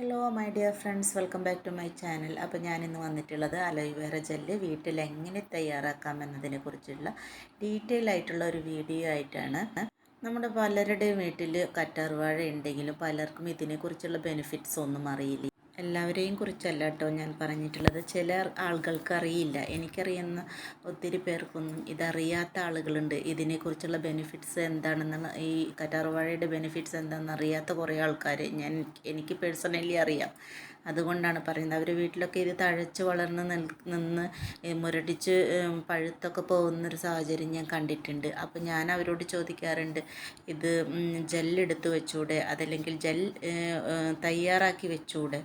Hello my dear friends, welcome back to my channel. അപ്പോൾ ഞാനിന്ന് വന്നിട്ടുള്ളത് അലോവേര ജെല്ല് വീട്ടിൽ എങ്ങനെ തയ്യാറാക്കാം എന്നതിനെ കുറിച്ചുള്ള ഡീറ്റെയിൽ ആയിട്ടുള്ള ഒരു വീഡിയോ ആയിട്ടാണ്. നമ്മുടെ പലരുടെയും വീട്ടിൽ കറ്റാർവാഴ ഉണ്ടെങ്കിലും പലർക്കും ഇതിനെക്കുറിച്ചുള്ള ബെനിഫിറ്റ്സ് ഒന്നും അറിയില്ല. എല്ലാവരെയും കുറിച്ചല്ല കേട്ടോ ഞാൻ പറഞ്ഞിട്ടുള്ളത്. ചില ആളുകൾക്ക് അറിയില്ല. എനിക്കറിയുന്ന ഒത്തിരി പേർക്കൊന്നും ഇതറിയാത്ത ആളുകളുണ്ട്. ഇതിനെക്കുറിച്ചുള്ള ബെനിഫിറ്റ്സ് എന്താണെന്ന്, ഈ കറ്റാർവാഴയുടെ ബെനിഫിറ്റ്സ് എന്താണെന്ന് അറിയാത്ത കുറേ ആൾക്കാർ എനിക്ക് പേഴ്സണലി അറിയാം. അതുകൊണ്ടാണ് പറയുന്നത്. അവർ വീട്ടിലൊക്കെ ഇത് തഴച്ച് വളർന്ന് നിന്ന് മുരടിച്ച് പഴുത്തൊക്കെ പോകുന്നൊരു സാഹചര്യം ഞാൻ കണ്ടിട്ടുണ്ട്. അപ്പോൾ ഞാൻ അവരോട് ചോദിക്കാറുണ്ട്, ഇത് ജെല്ലെടുത്ത് വെച്ചൂടെ, അതല്ലെങ്കിൽ തയ്യാറാക്കി വെച്ചൂടെ,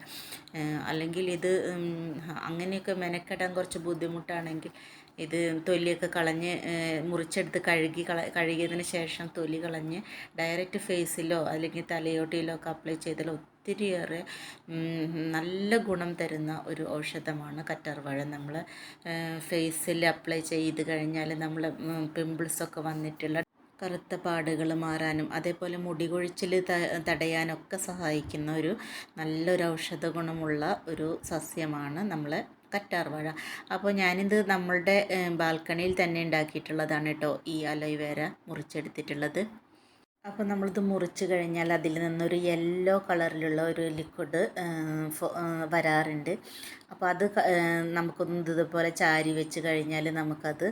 അല്ലെങ്കിൽ ഇത് അങ്ങനെയൊക്കെ മെനക്കെടാൻ കുറച്ച് ബുദ്ധിമുട്ടാണെങ്കിൽ ഇത് തൊലിയൊക്കെ കളഞ്ഞ് മുറിച്ചെടുത്ത് കഴുകിയതിന് ശേഷം തൊലി കളഞ്ഞ് ഡയറക്റ്റ് ഫേസിലോ അല്ലെങ്കിൽ തലയോട്ടിയിലോ ഒക്കെ അപ്ലൈ ചെയ്താൽ ഒത്തിരിയേറെ നല്ല ഗുണം തരുന്ന ഒരു ഔഷധമാണ് കറ്റാർവാഴ. നമ്മൾ ഫേസിൽ അപ്ലൈ ചെയ്ത് കഴിഞ്ഞാൽ നമ്മൾ പിമ്പിൾസൊക്കെ വന്നിട്ടുള്ള കറുത്ത പാടുകൾ മാറാനും അതേപോലെ മുടി കൊഴിച്ചിൽ തടയാനൊക്കെ സഹായിക്കുന്ന ഒരു നല്ലൊരു ഔഷധ ഗുണമുള്ള ഒരു സസ്യമാണ് നമ്മളെ കറ്റാർവാഴ. അപ്പോൾ ഞാനിത് നമ്മളുടെ ബാൽക്കണിയിൽ തന്നെ ഉണ്ടാക്കിയിട്ടുള്ളതാണ് കേട്ടോ, ഈ അലോവേര മുറിച്ചെടുത്തിട്ടുള്ളത്. അപ്പോൾ നമ്മളിത് മുറിച്ച് കഴിഞ്ഞാൽ അതിൽ നിന്നൊരു യെല്ലോ കളറിലുള്ള ഒരു ലിക്വിഡ് വരാറുണ്ട്. അപ്പോൾ അത് നമുക്കൊന്ന് ഇതുപോലെ ചാരി വെച്ച് കഴിഞ്ഞാൽ നമുക്കത്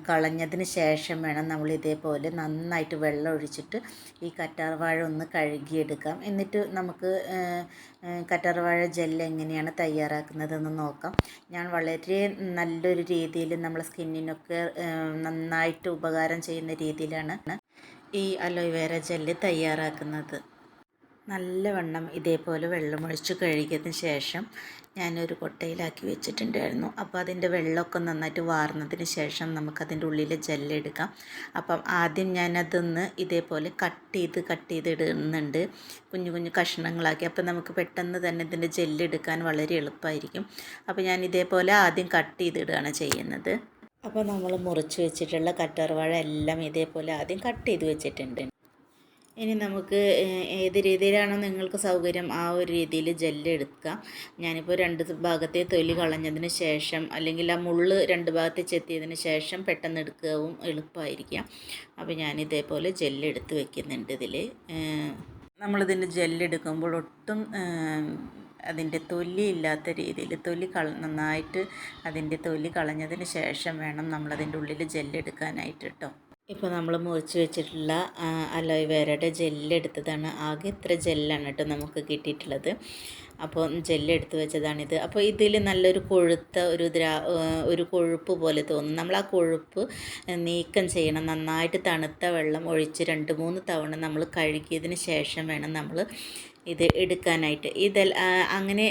കളഞ്ഞതിന് ശേഷം വേണം നമ്മൾ ഇതേപോലെ നന്നായിട്ട് വെള്ളം ഒഴിച്ചിട്ട് ഈ കറ്റാർവാഴ ഒന്ന് കഴുകിയെടുക്കാം. എന്നിട്ട് നമുക്ക് കറ്റാർവാഴ ജെല്ല് എങ്ങനെയാണ് തയ്യാറാക്കുന്നതെന്ന് നോക്കാം. ഞാൻ വളരെ നല്ലൊരു രീതിയിൽ നമ്മളെ സ്കിന്നിനൊക്കെ നന്നായിട്ട് ഉപകാരം ചെയ്യുന്ന രീതിയിലാണ് ഈ അലോവേര ജെല്ല് തയ്യാറാക്കുന്നത്. നല്ലവണ്ണം ഇതേപോലെ വെള്ളമൊഴിച്ച് കഴുകിയതിന് ശേഷം ഞാനൊരു കൊട്ടയിലാക്കി വെച്ചിട്ടുണ്ടായിരുന്നു. അപ്പോൾ അതിൻ്റെ വെള്ളമൊക്കെ നന്നായിട്ട് വാർന്നതിന് ശേഷം നമുക്കതിൻ്റെ ഉള്ളിൽ ജെല്ലെടുക്കാം. അപ്പം ആദ്യം ഞാനതൊന്ന് ഇതേപോലെ കട്ട് ചെയ്ത് ഇടുന്നുണ്ട്, കുഞ്ഞു കുഞ്ഞു കഷ്ണങ്ങളാക്കി. അപ്പോൾ നമുക്ക് പെട്ടെന്ന് തന്നെ ഇതിൻ്റെ ജെല്ലെടുക്കാൻ വളരെ എളുപ്പമായിരിക്കും. അപ്പോൾ ഞാൻ ഇതേപോലെ ആദ്യം കട്ട് ചെയ്തിടുകയാണ് ചെയ്യുന്നത്. അപ്പോൾ നമ്മൾ മുറിച്ച് വെച്ചിട്ടുള്ള കറ്റാർവാഴ എല്ലാം ഇതേപോലെ ആദ്യം കട്ട് ചെയ്ത് വെച്ചിട്ടുണ്ട്. ഇനി നമുക്ക് ഏത് രീതിയിലാണോ നിങ്ങൾക്ക് സൗകര്യം ആ ഒരു രീതിയിൽ ജെല്ല് എടുക്കാം. ഞാനിപ്പോൾ രണ്ട് ഭാഗത്തെ തൊലി കളഞ്ഞതിന് ശേഷം, അല്ലെങ്കിൽ ആ മുള്ള് രണ്ട് ഭാഗത്തെ ചെത്തിയതിന് ശേഷം പെട്ടെന്ന് എടുക്കുകയും എളുപ്പമായിരിക്കാം. അപ്പോൾ ഞാനിതേപോലെ ജെല്ല് എടുത്ത് വെക്കുന്നുണ്ട്. ഇതിൽ നമ്മളിതിൻ്റെ ജെല്ലെടുക്കുമ്പോൾ ഒട്ടും അതിൻ്റെ തൊലി ഇല്ലാത്ത രീതിയിൽ നന്നായിട്ട് അതിൻ്റെ തൊലി കളഞ്ഞതിന് ശേഷം വേണം നമ്മളതിൻ്റെ ഉള്ളിൽ ജെല്ലെടുക്കാനായിട്ട് കേട്ടോ. ഇപ്പോൾ നമ്മൾ മുറിച്ച് വെച്ചിട്ടുള്ള അലോവേരയുടെ ജെല്ലെടുത്തതാണ്. ആകെ ഇത്ര ജെല്ലാണ് കേട്ടോ നമുക്ക് കിട്ടിയിട്ടുള്ളത്. അപ്പോൾ ജെല്ലെടുത്ത് വെച്ചതാണിത്. അപ്പോൾ ഇതിൽ നല്ലൊരു കൊഴുത്ത ഒരു കൊഴുപ്പ് പോലെ തോന്നും. നമ്മൾ ആ കൊഴുപ്പ് നീക്കം ചെയ്യണം. നന്നായിട്ട് തണുത്ത വെള്ളം ഒഴിച്ച് 2-3 തവണ നമ്മൾ കഴുകിയതിന് ശേഷം വേണം നമ്മൾ ഇത് എടുക്കാനായിട്ട്. അങ്ങനെ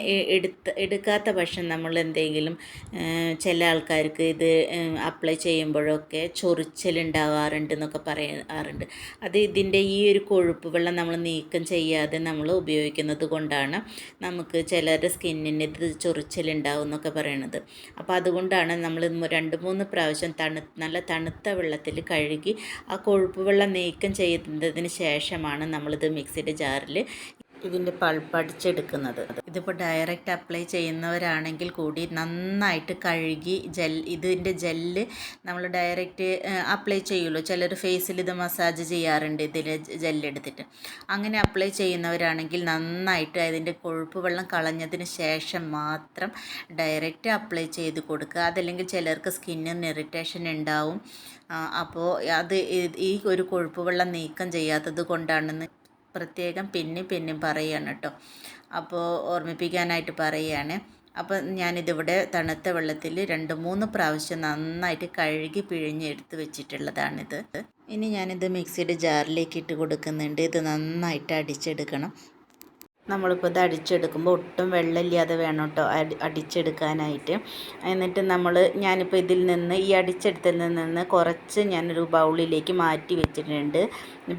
എടുക്കാത്ത പക്ഷം നമ്മൾ എന്തെങ്കിലും, ചില ആൾക്കാർക്ക് ഇത് അപ്ലൈ ചെയ്യുമ്പോഴൊക്കെ ചൊറിച്ചിലുണ്ടാവാറുണ്ട് എന്നൊക്കെ പറയാറുണ്ട്. അത് ഇതിൻ്റെ ഈ ഒരു കൊഴുപ്പ് വെള്ളം നമ്മൾ നീക്കം ചെയ്യാതെ നമ്മൾ ഉപയോഗിക്കുന്നത് കൊണ്ടാണ് നമുക്ക് ചിലരുടെ സ്കിന്നിന് ഇത് ചൊറിച്ചിലുണ്ടാവും എന്നൊക്കെ പറയണത്. അപ്പോൾ അതുകൊണ്ടാണ് നമ്മൾ 2-3 പ്രാവശ്യം നല്ല തണുത്ത വെള്ളത്തിൽ കഴുകി ആ കൊഴുപ്പ് വെള്ളം നീക്കം ചെയ്തതിന് ശേഷമാണ് നമ്മളിത് മിക്സിയുടെ ജാറിൽ ഇതിൻ്റെ പൾപ്പ് അടിച്ചെടുക്കുന്നത്. ഇതിപ്പോൾ ഡയറക്റ്റ് അപ്ലൈ ചെയ്യുന്നവരാണെങ്കിൽ കൂടി നന്നായിട്ട് കഴുകി ഇതിൻ്റെ ജെല്ല് നമ്മൾ ഡയറക്റ്റ് അപ്ലൈ ചെയ്യുമല്ലോ. ചിലർ ഫേസിൽ ഇത് മസാജ് ചെയ്യാറുണ്ട് ഇതിൽ ജെല്ലെടുത്തിട്ട്. അങ്ങനെ അപ്ലൈ ചെയ്യുന്നവരാണെങ്കിൽ നന്നായിട്ട് അതിൻ്റെ കൊഴുപ്പ് വെള്ളം കളഞ്ഞതിന് ശേഷം മാത്രം ഡയറക്റ്റ് അപ്ലൈ ചെയ്ത് കൊടുക്കുക. അതല്ലെങ്കിൽ ചിലർക്ക് സ്കിന്നിന് ഇറിറ്റേഷൻ ഉണ്ടാവും. അപ്പോൾ ഈ ഒരു കൊഴുപ്പ് വെള്ളം നീക്കം ചെയ്യാത്തത് കൊണ്ടാണെന്ന് പ്രത്യേകം പിന്നെയും പറയുകയാണ് കേട്ടോ. അപ്പോൾ ഓർമ്മിപ്പിക്കാനായിട്ട് പറയുകയാണ്. അപ്പോൾ ഞാനിതിവിടെ തണുത്ത വെള്ളത്തിൽ 2-3 പ്രാവശ്യം നന്നായിട്ട് കഴുകി പിഴിഞ്ഞ് എടുത്ത് വെച്ചിട്ടുള്ളതാണിത്. ഇനി ഞാനിത് മിക്സിയുടെ ജാറിലേക്ക് ഇട്ട് കൊടുക്കുന്നുണ്ട്. ഇത് നന്നായിട്ട് അടിച്ചെടുക്കണം. നമ്മളിപ്പോൾ ഇത് അടിച്ചെടുക്കുമ്പോൾ ഒട്ടും വെള്ളമില്ലാതെ വേണം കേട്ടോ അടിച്ചെടുക്കാനായിട്ട്. എന്നിട്ട് ഞാനിപ്പോൾ ഈ അടിച്ചെടുത്തതിൽ നിന്ന് കുറച്ച് ഞാനൊരു ബൗളിലേക്ക് മാറ്റി വെച്ചിട്ടുണ്ട്.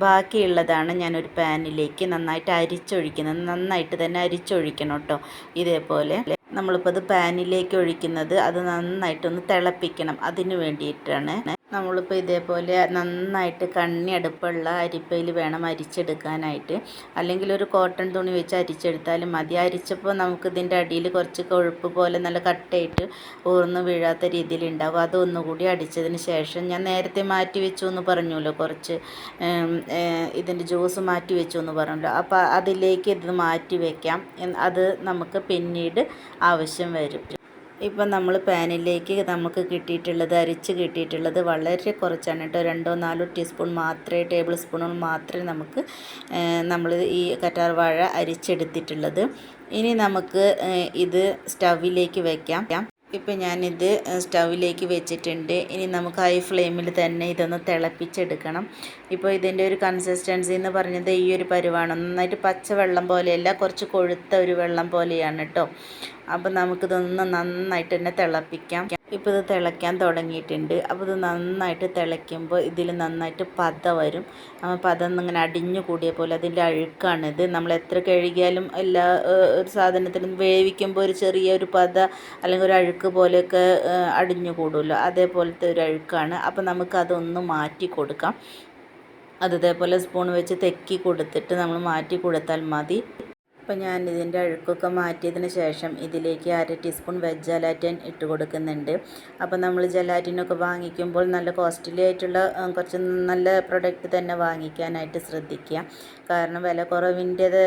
ബാക്കിയുള്ളതാണ് ഞാനൊരു പാനിലേക്ക് നന്നായിട്ട് അരിച്ചൊഴിക്കുന്നത്. നന്നായിട്ട് തന്നെ അരിച്ചൊഴിക്കണം കേട്ടോ. ഇതേപോലെ നമ്മളിപ്പോൾ അത് പാനിലേക്ക് ഒഴിക്കുന്നത് അത് നന്നായിട്ടൊന്ന് തിളപ്പിക്കണം. അതിന് വേണ്ടിയിട്ടാണ്. നമ്മളിപ്പോൾ ഇതേപോലെ നന്നായിട്ട് കണ്ണി അടുപ്പുള്ള അരിപ്പയിൽ വേണം അരിച്ചെടുക്കാനായിട്ട്. അല്ലെങ്കിൽ ഒരു കോട്ടൺ തുണി വെച്ച് അരിച്ചെടുത്താലും മതി. അരിച്ചപ്പോൾ നമുക്ക് ഇതിൻ്റെ അടിയിൽ കുറച്ച് കൊഴുപ്പ് പോലെ നല്ല കട്ടയായിട്ട് ഊർന്ന് വീഴാത്ത രീതിയിലുണ്ടാവും. അതൊന്നുകൂടി അടിച്ചതിന് ശേഷം ഞാൻ നേരത്തെ മാറ്റി വെച്ചു എന്ന് പറഞ്ഞല്ലോ, കുറച്ച് ഇതിൻ്റെ ജ്യൂസ് മാറ്റി വെച്ചു എന്ന് പറഞ്ഞല്ലോ. അപ്പോൾ അതിലേക്ക് ഇത് മാറ്റി വയ്ക്കാം. അത് നമുക്ക് പിന്നീട് ആവശ്യം വരും. ഇപ്പം നമ്മൾ പാനിലേക്ക് നമുക്ക് കിട്ടിയിട്ടുള്ളത്, അരിച്ച് കിട്ടിയിട്ടുള്ളത് വളരെ കുറച്ചാണ് കേട്ടോ. 2-4 ടീസ്പൂൺ മാത്രമേ, ടേബിൾ സ്പൂണുകൾ മാത്രമേ നമുക്ക് നമ്മൾ ഈ കറ്റാർ വാഴ അരിച്ചെടുത്തിട്ടുള്ളത്. ഇനി നമുക്ക് ഇത് സ്റ്റൗവിലേക്ക് വയ്ക്കാം. ഇപ്പം ഞാനിത് സ്റ്റൗവിലേക്ക് വെച്ചിട്ടുണ്ട്. ഇനി നമുക്ക് ഹൈ ഫ്ലെയിമിൽ തന്നെ ഇതൊന്ന് തിളപ്പിച്ചെടുക്കണം. ഇപ്പോൾ ഇതിൻ്റെ ഒരു കൺസിസ്റ്റൻസി എന്ന് പറഞ്ഞത് ഈ ഒരു പരുവാണ്. നന്നായിട്ട് പച്ചവെള്ളം പോലെയല്ല, കുറച്ച് കൊഴുത്ത ഒരു വെള്ളം പോലെയാണ് കേട്ടോ. അപ്പോൾ നമുക്കിതൊന്ന് നന്നായിട്ട് തന്നെ തിളപ്പിക്കാം. ഇപ്പോൾ ഇത് തിളയ്ക്കാൻ തുടങ്ങിയിട്ടുണ്ട്. അപ്പോൾ ഇത് നന്നായിട്ട് തിളയ്ക്കുമ്പോൾ ഇതിൽ നന്നായിട്ട് പത വരും. പത ഇങ്ങനെ അടിഞ്ഞു കൂടിയ പോലെ അതിൻ്റെ അഴുക്കാണിത്. നമ്മൾ എത്ര കഴുകിയാലും എല്ലാ ഒരു സാധനത്തിനും വേവിക്കുമ്പോൾ ഒരു ചെറിയൊരു പത അല്ലെങ്കിൽ ഒരു അഴുക്ക് പോലെയൊക്കെ അടിഞ്ഞു കൂടുമല്ലോ, അതേപോലത്തെ ഒരു അഴുക്കാണ്. അപ്പോൾ നമുക്കതൊന്ന് മാറ്റി കൊടുക്കാം. അത് ഇതേപോലെ സ്പൂൺ വെച്ച് തെക്കി കൊടുത്തിട്ട് നമ്മൾ മാറ്റി കൊടുത്താൽ മതി. അപ്പോൾ ഞാൻ ഇതിൻ്റെ അഴുക്കൊക്കെ മാറ്റിയതിന് ശേഷം ഇതിലേക്ക് 1/2 ടീസ്പൂൺ വെജ് ജലാറ്റിൻ ഇട്ട് കൊടുക്കുന്നുണ്ട്. അപ്പോൾ നമ്മൾ ജലാറ്റിനൊക്കെ വാങ്ങിക്കുമ്പോൾ നല്ല കോസ്റ്റ്ലി ആയിട്ടുള്ള കുറച്ച് നല്ല പ്രൊഡക്റ്റ് തന്നെ വാങ്ങിക്കാനായിട്ട് ശ്രദ്ധിക്കുക. കാരണം വില കുറവിൻ്റേത്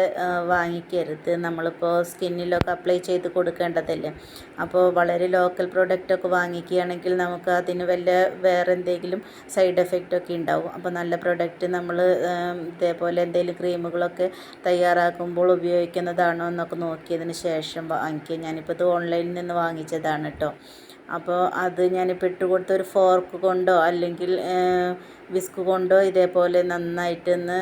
വാങ്ങിക്കരുത്. നമ്മളിപ്പോൾ സ്കിന്നിലൊക്കെ അപ്ലൈ ചെയ്ത് കൊടുക്കേണ്ടതല്ലേ. അപ്പോൾ വളരെ ലോക്കൽ പ്രൊഡക്റ്റൊക്കെ വാങ്ങിക്കുകയാണെങ്കിൽ നമുക്ക് അതിന് വേറെ എന്തെങ്കിലും സൈഡ് എഫക്റ്റൊക്കെ ഉണ്ടാവും. അപ്പോൾ നല്ല പ്രൊഡക്റ്റ് നമ്മൾ ഇതേപോലെ എന്തെങ്കിലും ക്രീമുകളൊക്കെ തയ്യാറാക്കുമ്പോൾ ഉപയോഗിക്കുന്നതാണോ എന്നൊക്കെ നോക്കിയതിന് ശേഷം വാങ്ങിക്കുക. ഞാനിപ്പോൾ ഇത് ഓൺലൈനിൽ നിന്ന് വാങ്ങിച്ചതാണ് കേട്ടോ. അപ്പോൾ അത് ഞാനിപ്പോൾ ഇട്ട് കൊടുത്ത ഒരു ഫോർക്ക് കൊണ്ടോ അല്ലെങ്കിൽ വിസ്ക് കൊണ്ടോ ഇതേപോലെ നന്നായിട്ടൊന്ന്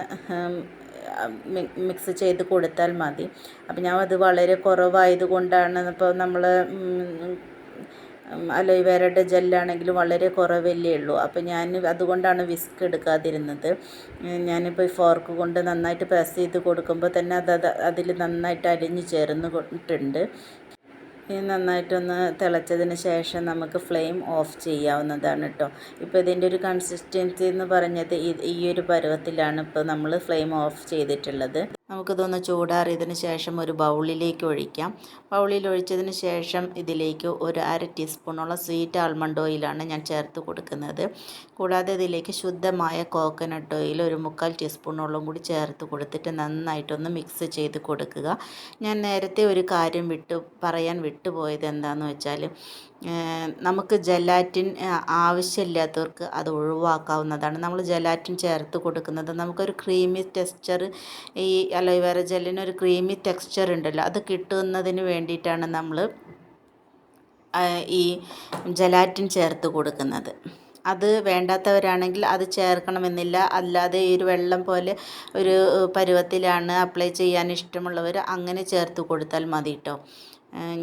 മിക്സ് ചെയ്ത് കൊടുത്താൽ മതി. അപ്പോൾ ഞാൻ അത് വളരെ കുറവായത് കൊണ്ടാണ്. ഇപ്പോൾ നമ്മൾ അലോവേരയുടെ ജെല്ലാണെങ്കിലും വളരെ കുറവല്ലേ ഉള്ളൂ. അപ്പോൾ ഞാൻ അതുകൊണ്ടാണ് വിസ്ക് എടുക്കാതിരുന്നത്. ഞാനിപ്പോൾ ഈ ഫോർക്ക് കൊണ്ട് നന്നായിട്ട് പ്രസ് ചെയ്ത് കൊടുക്കുമ്പോൾ തന്നെ അതിൽ നന്നായിട്ട് അലിഞ്ഞ് ചേർന്നിട്ടുണ്ട്. ഇനി നന്നായിട്ടൊന്ന് തിളച്ചതിന് ശേഷം നമുക്ക് ഫ്ലെയിം ഓഫ് ചെയ്യാവുന്നതാണ് കേട്ടോ. ഇപ്പോൾ ഇതിൻ്റെ ഒരു കൺസിസ്റ്റൻസി എന്ന് പറഞ്ഞത് ഈ ഒരു പരുവത്തിലാണ് ഇപ്പോൾ നമ്മൾ ഫ്ലെയിം ഓഫ് ചെയ്തിട്ടുള്ളത്. നമുക്കിതൊന്ന് ചൂടാറിയതിന് ശേഷം ഒരു ബൗളിലേക്ക് ഒഴിക്കാം. ബൗളിൽ ഒഴിച്ചതിന് ശേഷം ഇതിലേക്ക് ഒരു 1/2 ടീസ്പൂണോളം സ്വീറ്റ് ആൽമണ്ട് ഓയിലാണ് ഞാൻ ചേർത്ത് കൊടുക്കുന്നത്. കൂടാതെ ഇതിലേക്ക് ശുദ്ധമായ കോക്കനട്ട് ഓയിൽ ഒരു 3/4 ടീസ്പൂണോളം കൂടി ചേർത്ത് കൊടുത്തിട്ട് നന്നായിട്ടൊന്ന് മിക്സ് ചെയ്ത് കൊടുക്കുക. ഞാൻ നേരത്തെ ഒരു കാര്യം പറയാൻ വിട്ടുപോയത് എന്താണെന്ന് വെച്ചാൽ, നമുക്ക് ജലാറ്റിൻ ആവശ്യമില്ലാത്തവർക്ക് അത് ഒഴിവാക്കാവുന്നതാണ്. നമ്മൾ ജലാറ്റിൻ ചേർത്ത് കൊടുക്കുന്നത് നമുക്കൊരു ക്രീമി ടെക്സ്ചർ, ഈ അലോവേര ജെല്ലിനൊരു ക്രീമി ടെക്സ്ചർ ഉണ്ടല്ലോ, അത് കിട്ടുന്നതിന് വേണ്ടിയിട്ടാണ് നമ്മൾ ഈ ജലാറ്റിൻ ചേർത്ത് കൊടുക്കുന്നത്. അത് വേണ്ടാത്തവരാണെങ്കിൽ അത് ചേർക്കണമെന്നില്ല. അല്ലാതെ ഈ ഒരു വെള്ളം പോലെ ഒരു പരുവത്തിലാണ് അപ്ലൈ ചെയ്യാൻ ഇഷ്ടമുള്ളവർ അങ്ങനെ ചേർത്ത് കൊടുത്താൽ മതി കേട്ടോ.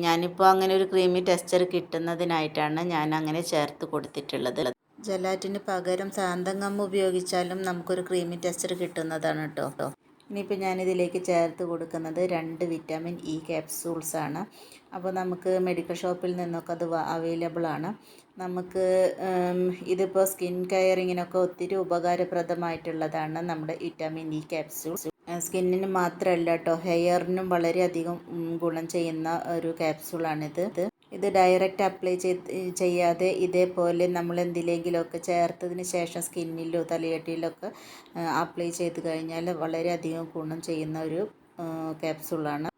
ഞാനിപ്പോൾ അങ്ങനെ ഒരു ക്രീമി ടെക്സ്ചർ കിട്ടുന്നതിനായിട്ടാണ് ഞാൻ അങ്ങനെ ചേർത്ത് കൊടുത്തിട്ടുള്ളത്. ജലാറ്റിന് പകരം സാന്തം ഗം ഉപയോഗിച്ചാലും നമുക്കൊരു ക്രീമി ടെക്സ്ചർ കിട്ടുന്നതാണ് കേട്ടോ. ഇനിയിപ്പോൾ ഞാനിതിലേക്ക് ചേർത്ത് കൊടുക്കുന്നത് 2 വിറ്റാമിൻ ഇ ക്യാപ്സൂൾസാണ്. അപ്പോൾ നമുക്ക് മെഡിക്കൽ ഷോപ്പിൽ നിന്നൊക്കെ അത് അവൈലബിൾ ആണ്. നമുക്ക് ഇതിപ്പോൾ സ്കിൻ കെയറിങ്ങിനൊക്കെ ഒത്തിരി ഉപകാരപ്രദമായിട്ടുള്ളതാണ് നമ്മുടെ വിറ്റാമിൻ ഇ ക്യാപ്സൂൾ. സ്കിന്നിന് മാത്രമല്ല കേട്ടോ, ഹെയറിനും വളരെയധികം ഗുണം ചെയ്യുന്ന ഒരു ക്യാപ്സൂളാണിത്. ഇത് ഡയറക്റ്റ് അപ്ലൈ ചെയ്യാതെ ഇതേപോലെ നമ്മൾ എന്തിലെങ്കിലുമൊക്കെ ചേർത്തതിന് ശേഷം സ്കിന്നിലോ തലയോട്ടിയിലൊക്കെ അപ്ലൈ ചെയ്ത് കഴിഞ്ഞാൽ വളരെയധികം ഗുണം ചെയ്യുന്ന ഒരു ക്യാപ്സൂളാണ്.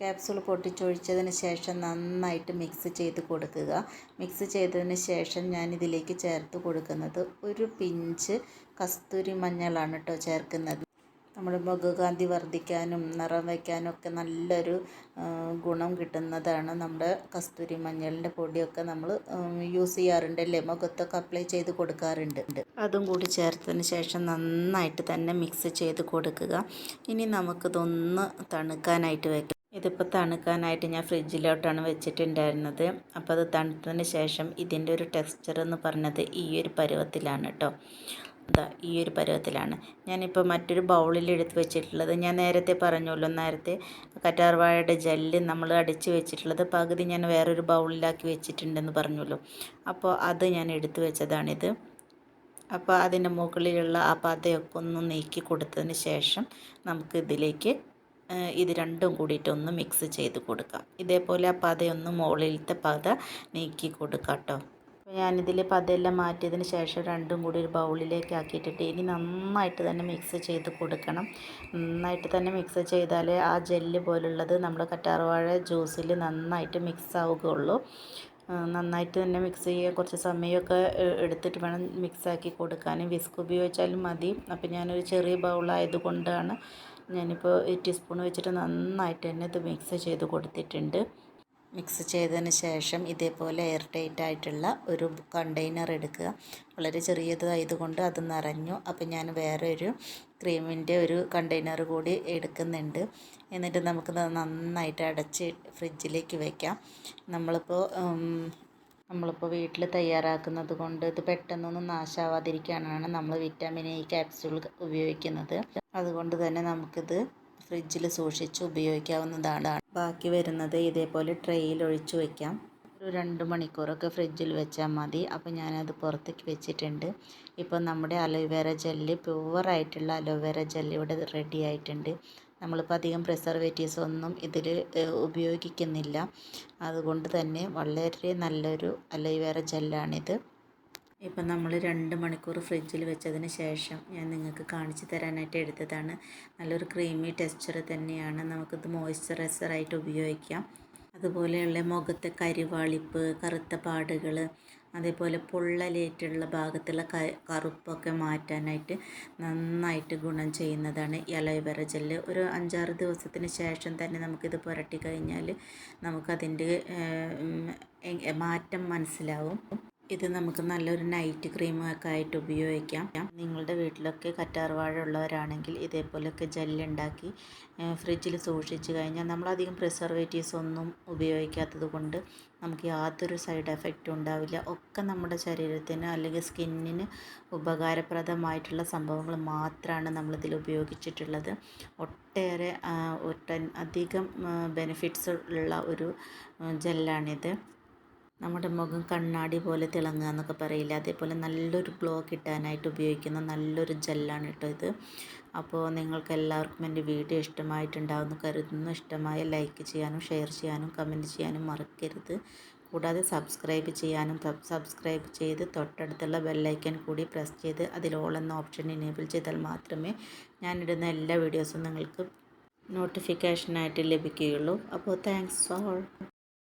ക്യാപ്സൂൾ പൊട്ടിച്ചൊഴിച്ചതിന് ശേഷം നന്നായിട്ട് മിക്സ് ചെയ്ത് കൊടുക്കുക. മിക്സ് ചെയ്തതിന് ശേഷം ഞാനിതിലേക്ക് ചേർത്ത് കൊടുക്കുന്നത് ഒരു പിഞ്ച് കസ്തൂരി മഞ്ഞളാണ് കേട്ടോ ചേർക്കുന്നത്. നമ്മുടെ മുഖകാന്തി വർദ്ധിക്കാനും നിറം വയ്ക്കാനും ഒക്കെ നല്ലൊരു ഗുണം കിട്ടുന്നതാണ്. നമ്മുടെ കസ്തൂരി മഞ്ഞളിൻ്റെ പൊടിയൊക്കെ നമ്മൾ യൂസ് ചെയ്യാറുണ്ടല്ലേ, മുഖത്തൊക്കെ അപ്ലൈ ചെയ്ത് കൊടുക്കാറുണ്ട്. അതും കൂടി ചേർത്തതിന് ശേഷം നന്നായിട്ട് തന്നെ മിക്സ് ചെയ്ത് കൊടുക്കുക. ഇനി നമുക്കിതൊന്ന് തണുക്കാനായിട്ട് വയ്ക്കാം. ഇതിപ്പോൾ തണുക്കാനായിട്ട് ഞാൻ ഫ്രിഡ്ജിലോട്ടാണ് വെച്ചിട്ടുണ്ടായിരുന്നത്. അപ്പോൾ അത് തണുത്തതിന് ശേഷം ഇതിൻ്റെ ഒരു ടെക്സ്ചർ എന്ന് പറഞ്ഞത് ഈ ഒരു പരുവത്തിലാണ് കേട്ടോ. ഈ ഒരു പരുവത്തിലാണ്. ഞാനിപ്പോൾ മറ്റൊരു ബൗളിൽ എടുത്ത് വെച്ചിട്ടുള്ളത്, ഞാൻ നേരത്തെ പറഞ്ഞല്ലോ, നേരത്തെ കറ്റാർവാഴയുടെ ജെല്ല് നമ്മൾ അടിച്ച് വെച്ചിട്ടുള്ളത് പകുതി ഞാൻ വേറൊരു ബൗളിലാക്കി വെച്ചിട്ടുണ്ടെന്ന് പറഞ്ഞല്ലോ. അപ്പോൾ അത് ഞാൻ എടുത്ത് വെച്ചതാണിത്. അപ്പോൾ അതിൻ്റെ മുകളിലുള്ള ആ പതയൊക്കെ ഒന്ന് നീക്കി കൊടുത്തതിന് ശേഷം നമുക്ക് ഇതിലേക്ക് ഇത് രണ്ടും കൂടിയിട്ടൊന്ന് മിക്സ് ചെയ്ത് കൊടുക്കാം. ഇതേപോലെ ആ പതയൊന്ന് മുകളിലത്തെ പത നീക്കി കൊടുക്കാം കേട്ടോ. അപ്പോൾ ഞാനിതിൽ പതയെല്ലാം മാറ്റിയതിന് ശേഷം രണ്ടും കൂടി ഒരു ബൗളിലേക്ക് ആക്കിയിട്ടിട്ട് ഇനി നന്നായിട്ട് തന്നെ മിക്സ് ചെയ്ത് കൊടുക്കണം. നന്നായിട്ട് തന്നെ മിക്സ് ചെയ്താൽ ആ ജെല്ല് പോലുള്ളത് നമ്മുടെ കറ്റാർവാഴ ജ്യൂസിൽ നന്നായിട്ട് മിക്സ് ആവുകയുള്ളൂ. നന്നായിട്ട് തന്നെ മിക്സ് ചെയ്യുക. കുറച്ച് സമയമൊക്കെ എടുത്തിട്ട് വേണം മിക്സാക്കി കൊടുക്കാൻ. വിസ്ക് ഉപയോഗിച്ചാലും മതി. അപ്പോൾ ഞാനൊരു ചെറിയ ബൗളായതുകൊണ്ടാണ് ഞാനിപ്പോൾ ടീസ്പൂൺ വെച്ചിട്ട് നന്നായിട്ട് തന്നെ ഇത് മിക്സ് ചെയ്ത് കൊടുത്തിട്ടുണ്ട്. മിക്സ് ചെയ്തതിന് ശേഷം ഇതേപോലെ എയർ ടൈറ്റ് ആയിട്ടുള്ള ഒരു കണ്ടെയ്നർ എടുക്കുക. വളരെ ചെറിയതായതുകൊണ്ട് അത് നിറഞ്ഞു. അപ്പോൾ ഞാൻ വേറെ ഒരു ക്രീമിൻ്റെ ഒരു കണ്ടെയ്നർ കൂടി എടുക്കുന്നുണ്ട്. എന്നിട്ട് നമുക്ക് നന്നായിട്ട് അടച്ച് ഫ്രിഡ്ജിലേക്ക് വയ്ക്കാം. നമ്മളിപ്പോൾ വീട്ടിൽ തയ്യാറാക്കുന്നത് കൊണ്ട് ഇത് പെട്ടെന്നൊന്നും നാശാവാതിരിക്കാനാണ് നമ്മൾ വിറ്റാമിൻ എ ക്യാപ്സ്യൂൾ ഉപയോഗിക്കുന്നത്. അതുകൊണ്ട് തന്നെ നമുക്കിത് ഫ്രിഡ്ജിൽ സൂക്ഷിച്ച് ഉപയോഗിക്കാവുന്നതാണ്. ബാക്കി വരുന്നത് ഇതേപോലെ ട്രേയിൽ ഒഴിച്ച് വയ്ക്കാം. ഒരു 2 മണിക്കൂറൊക്കെ ഫ്രിഡ്ജിൽ വെച്ചാൽ മതി. അപ്പോൾ ഞാനത് പുറത്തേക്ക് വെച്ചിട്ടുണ്ട്. ഇപ്പോൾ നമ്മുടെ അലോവേര ജെല്ല്, പ്യുവറായിട്ടുള്ള അലോവേര ജെല്ല് ഇവിടെ റെഡി ആയിട്ടുണ്ട്. നമ്മളിപ്പോൾ അധികം പ്രിസർവേറ്റീവ്സ് ഒന്നും ഇതിൽ ഉപയോഗിക്കുന്നില്ല. അതുകൊണ്ട് തന്നെ വളരെ നല്ലൊരു അലോവേര ജെല്ലാണിത്. ഇപ്പം നമ്മൾ 2 മണിക്കൂർ ഫ്രിഡ്ജിൽ വെച്ചതിന് ശേഷം ഞാൻ നിങ്ങൾക്ക് കാണിച്ചു തരാനായിട്ട് എടുത്തതാണ്. നല്ലൊരു ക്രീമി ടെക്സ്ചർ തന്നെയാണ്. നമുക്കിത് മോയ്സ്ചറൈസറായിട്ട് ഉപയോഗിക്കാം. അതുപോലെയുള്ള മുഖത്തെ കരിവാളിപ്പ്, കറുത്ത പാടുകൾ, അതേപോലെ പൊള്ളലേറ്റുള്ള ഭാഗത്തുള്ള കറുപ്പൊക്കെ മാറ്റാനായിട്ട് നന്നായിട്ട് ഗുണം ചെയ്യുന്നതാണ് ഈ അലോവേര ജെല്ല്. ഒരു 5-6 ദിവസത്തിന് ശേഷം തന്നെ നമുക്കിത് പുരട്ടി കഴിഞ്ഞാൽ നമുക്കതിൻ്റെ മാറ്റം മനസ്സിലാവും. ഇത് നമുക്ക് നല്ലൊരു നൈറ്റ് ക്രീമൊക്കെ ആയിട്ട് ഉപയോഗിക്കാം. നിങ്ങളുടെ വീട്ടിലൊക്കെ കറ്റാർവാഴ ഉള്ളവരാണെങ്കിൽ ഇതേപോലെയൊക്കെ ജെല്ലുണ്ടാക്കി ഫ്രിഡ്ജിൽ സൂക്ഷിച്ച് കഴിഞ്ഞാൽ നമ്മളധികം പ്രിസർവേറ്റീവ്സ് ഒന്നും ഉപയോഗിക്കാത്തത് കൊണ്ട് നമുക്ക് യാതൊരു സൈഡ് എഫക്റ്റും ഉണ്ടാവില്ല. ഒക്കെ നമ്മുടെ ശരീരത്തിന് അല്ലെങ്കിൽ സ്കിന്നിന് ഉപകാരപ്രദമായിട്ടുള്ള സംഭവങ്ങൾ മാത്രമാണ് നമ്മളിതിൽ ഉപയോഗിച്ചിട്ടുള്ളത്. ഒട്ടേറെ അധികം ബെനിഫിറ്റ്സ് ഉള്ള ഒരു ജെല്ലാണിത്. നമ്മുടെ മുഖം കണ്ണാടി പോലെ തിളങ്ങുക എന്നൊക്കെ പറയില്ല, അതേപോലെ നല്ലൊരു ഗ്ലോ കിട്ടാനായിട്ട് ഉപയോഗിക്കുന്ന നല്ലൊരു ജെല്ലാണ് കേട്ടോ ഇത്. അപ്പോൾ നിങ്ങൾക്ക് എല്ലാവർക്കും എൻ്റെ വീഡിയോ ഇഷ്ടമായിട്ടുണ്ടാവുമെന്ന് കരുതുന്നു. ഇഷ്ടമായ ലൈക്ക് ചെയ്യാനും ഷെയർ ചെയ്യാനും കമൻറ്റ് ചെയ്യാനും മറക്കരുത്. കൂടാതെ സബ്സ്ക്രൈബ് ചെയ്യാനും, സബ്സ്ക്രൈബ് ചെയ്ത് തൊട്ടടുത്തുള്ള ബെല്ലൈക്കൻ കൂടി പ്രസ് ചെയ്ത് അതിൽ ഓൾ എന്ന ഓപ്ഷൻ എനേബിൾ ചെയ്താൽ മാത്രമേ ഞാനിടുന്ന എല്ലാ വീഡിയോസും നിങ്ങൾക്ക് നോട്ടിഫിക്കേഷനായിട്ട് ലഭിക്കുകയുള്ളൂ. അപ്പോൾ താങ്ക്സ് ഓൾ.